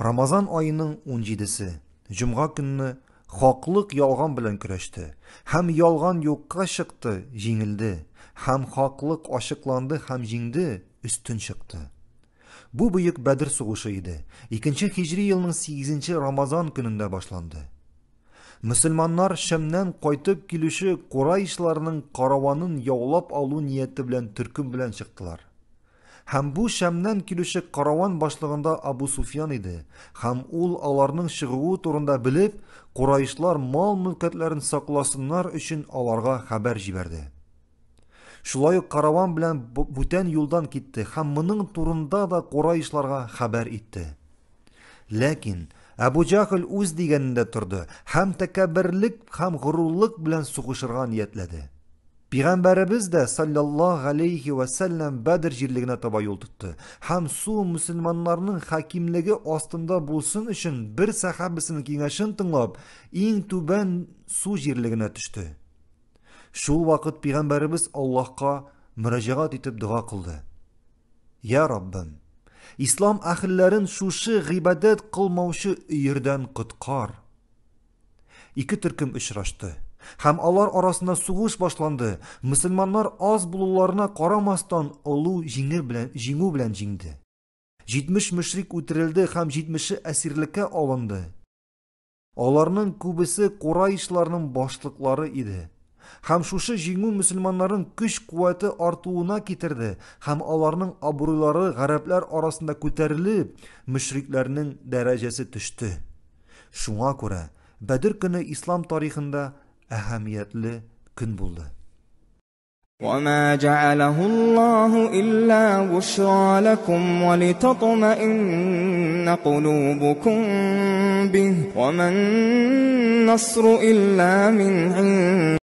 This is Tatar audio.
Ramazan ayının 17-si, Cuma günni haqlıq yalğan bilan kurashdi. Ham yalğan yo'qqa chiqdi, jengildi. Ham haqlıq ochiqlandi, ham jengdi, ustun chiqdi. Bu buyuk Badr sug'ushi edi. 2-hijriy yilning 8-Ramazan kunida boshlandi. Müslümanlar Şamdan qaytib kelishi Qurayshlarning qaravanin yovlab alu niyati bilan turkum bilan chiqdilar. Ham bu Şamdan kelishi qaravan boshlig'ida Abu Sufyan edi. Ham ul alarning chig'uvi turunda bilib, Qurayshlar mol-mulkatlarini saqlasinlar uchun alarga xabar jiberdi. Шулай qaravan bilan бүтән yo'ldan ketdi. Ham buning turunda da Qurayshlarga xabar etdi. Lakin Abu Jahl o'z deganida turdi. Ham takabbirlik, ham g'ururlik bilan sug'ishirga niyatladi. Payg'ambarimiz de sallallohu alayhi va sallam Badr jirligine taba yo'l tutdi. Ham su musulmonlarning hakimligi ostida bo'lsin uchun bir sahobasining kengashini tinglab, eng tuban su jirligine tushdi. Shu vaqt Payg'ambarimiz Allohga murojaat etib duo qildi. Ya Rabbim, İslam ahillerin şuşu g'ibadat qilmovchi uyirdan qutqar. İki türküm uchrashdi. Ham alar arasında sug'ush boshlandi. Musulmonlar az bulurlarına qaramasdan ulu jingu bilan jingdi. 70 mushrik o'tirildi, ham 70'i asirlikka olindi. Alarning ko'bisi Qurayshlarning boshliqlari edi. Ham şuşu jingu musulmonlarning kuch-quvvati ortuuna ketirdi. Ham alarning obro'lari g'arablar arasında ko'tarilib, mushriklarning darajasi tushdi. Shunga ko'ra Badr kuni islom tarixida ahamiyatli kun bo'ldi. وَمَا جَعَلَهُ اللَّهُ إِلَّا بُشْرَى لَكُمْ وَلِتَطْمَئِنَّ قُلُوبُكُمْ بِهِ وَمَا النَّصْرُ إِلَّا مِنْ عِندِ